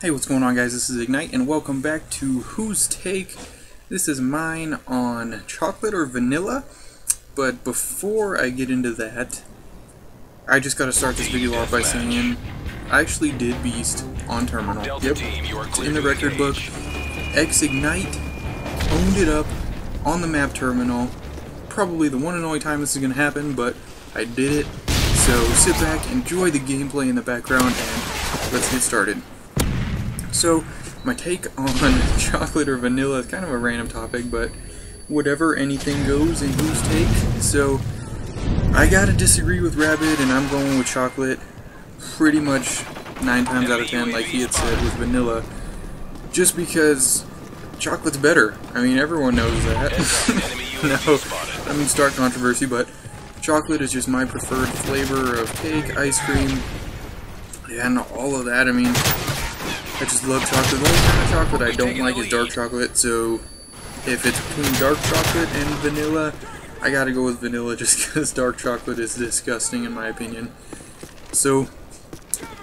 Hey, what's going on, guys? This is xIgnight, and welcome back to Whose Take. This is mine on chocolate or vanilla, but before I get into that, I just gotta start this video off by saying I actually did Beast on Terminal. Yep, it's in the record book. xIgnight owned it up on the map Terminal. Probably the one and only time this is gonna happen, but I did it. So sit back, enjoy the gameplay in the background, and let's get started. So, my take on chocolate or vanilla is kind of a random topic, but whatever, anything goes in Whose Take. So, I gotta disagree with Rabbit, and I'm going with chocolate pretty much 9 times out of 10, like he had said with vanilla, just because chocolate's better. I mean, everyone knows that. No, I mean, stark controversy, but chocolate is just my preferred flavor of cake, ice cream, and all of that. I mean, I just love chocolate. The only kind of chocolate I don't like is dark chocolate, so if it's between dark chocolate and vanilla, I gotta go with vanilla just because dark chocolate is disgusting in my opinion. So,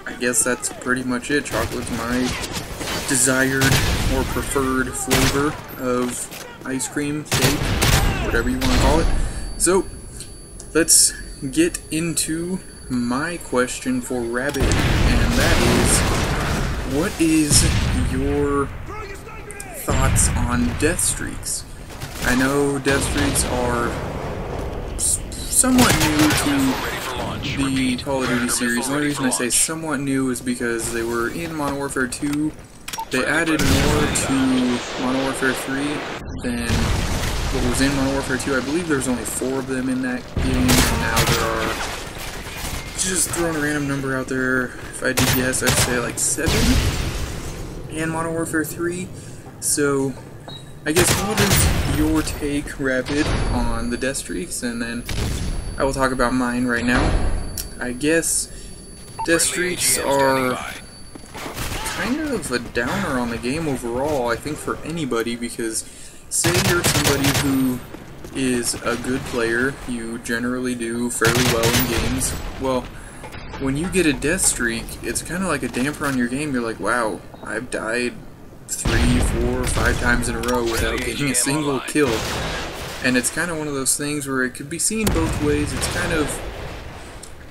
I guess that's pretty much it. Chocolate's my desired or preferred flavor of ice cream, cake, whatever you want to call it. So, let's get into my question for Rabbit, and that is, what is your thoughts on Deathstreaks? I know Deathstreaks are somewhat new to the Call of Duty series. The only reason I say somewhat new is because they were in Modern Warfare 2. They added more to Modern Warfare 3 than what was in Modern Warfare 2. I believe there's only 4 of them in that game, and now there are, just throwing a random number out there, if I had to guess, I'd say like 7 in Modern Warfare 3. So, I guess what is your take, Rapid, on the Deathstreaks? And then I will talk about mine right now. I guess Deathstreaks are kind of a downer on the game overall, I think, for anybody, because say you're somebody who is a good player, you generally do fairly well in games. Well, when you get a death streak, it's kind of like a damper on your game. You're like, wow, I've died 3, 4, 5 times in a row without getting a single kill. And it's kind of one of those things where it could be seen both ways. It's kind of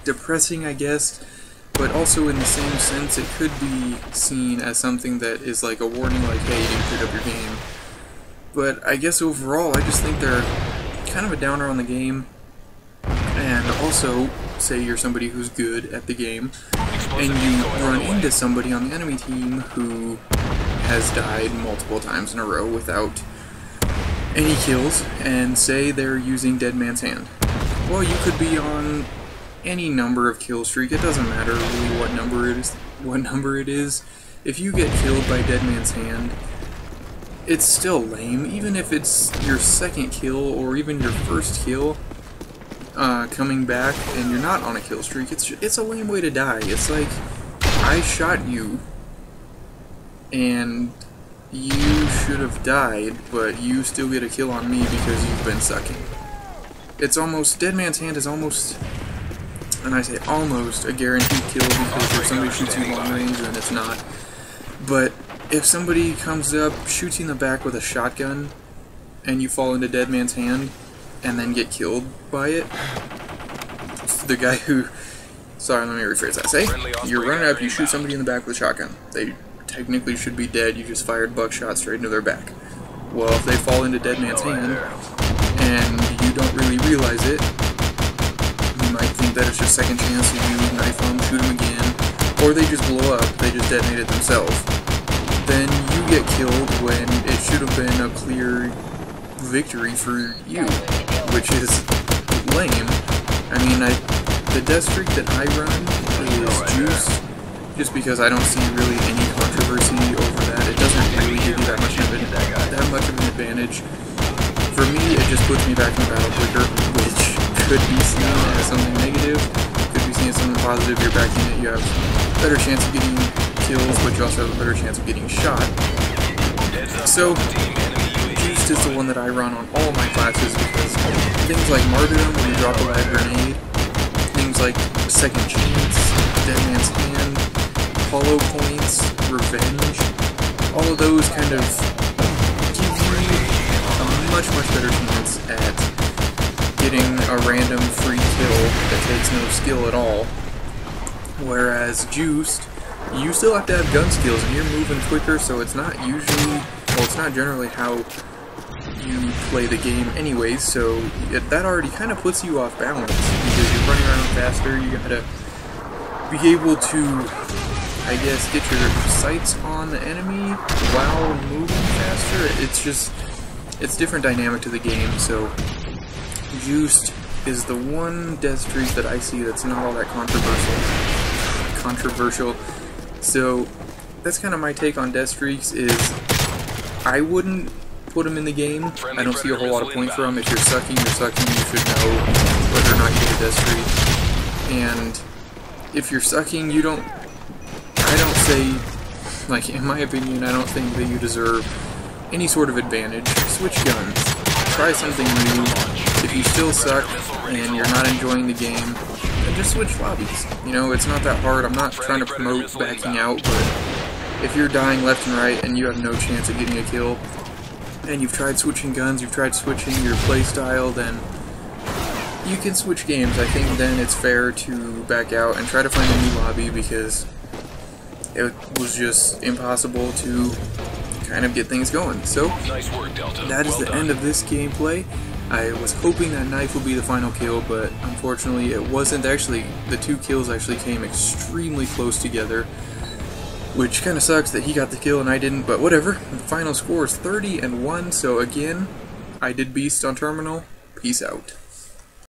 depressing, I guess, but also in the same sense, it could be seen as something that is like a warning, like, hey, you didn't pick up your game. But I guess overall, I just think they're kind of a downer on the game. And also, say you're somebody who's good at the game, and you run into somebody on the enemy team who has died multiple times in a row without any kills, and say they're using Dead Man's Hand. Well, you could be on any number of kill streak. It doesn't matter really what number it is. If you get killed by Dead Man's Hand, it's still lame, even if it's your second kill or even your first kill coming back and you're not on a kill streak. It's a lame way to die. It's like, I shot you and you should have died, but you still get a kill on me because you've been sucking. It's almost, Dead Man's Hand is almost, and I say almost, a guaranteed kill, because if somebody shoots you long range, then it's not. But if somebody comes up, shoots you in the back with a shotgun, and you fall into Dead Man's Hand, and then get killed by it, the guy who, sorry, let me rephrase that. Say, you're running up, you shoot somebody in the back with a shotgun. They technically should be dead, you just fired buckshot straight into their back. Well, if they fall into Dead Man's Hand, and you don't really realize it, you might think that it's your second chance, so you knife them, shoot them again, or they just blow up, they just detonated themselves. Then you get killed when it should have been a clear victory for you, which is lame. I mean, the death streak that I run is juiced, just because I don't see really any controversy over that. It doesn't really give you that much of an advantage. For me, it just puts me back in the battle quicker, which could be seen as something negative, could be seen as something positive. You're back in it, you have a better chance of getting kills, but you also have a better chance of getting shot. So, Juiced is the one that I run on all my classes, because things like Martyrdom, when you drop a live grenade, things like Second Chance, Dead Man's Hand, hollow points, Revenge. All of those kind of give you a much better chance at getting a random free kill that takes no skill at all. Whereas Juiced, you still have to have gun skills, and you're moving quicker, so it's not usually, well, it's not generally how you play the game anyways, so that already kind of puts you off balance, because you're running around faster. You gotta be able to, I guess, get your sights on the enemy while moving faster. It's just, it's different dynamic to the game, so Juiced is the one death streak that I see that's not all that controversial. So that's kind of my take on death streaks. Is I wouldn't put them in the game. I don't see a whole lot of point for them. If you're sucking, you're sucking. You should know whether or not you get a death streak. And if you're sucking, you don't. I don't say, like, in my opinion, I don't think that you deserve any sort of advantage. Switch guns. Try something new. If you still suck and you're not enjoying the game, then just switch lobbies. You know, it's not that hard. I'm not trying to promote backing out, but if you're dying left and right and you have no chance of getting a kill, and you've tried switching guns, you've tried switching your playstyle, then you can switch games. I think then it's fair to back out and try to find a new lobby, because it was just impossible to kind of get things going. So nice work, Delta. That is the end of this gameplay. I was hoping that knife would be the final kill, but unfortunately it wasn't. Actually, the two kills actually came extremely close together, which kind of sucks that he got the kill and I didn't, but whatever. The final score is 30-1, so again, I did beast on Terminal. Peace out.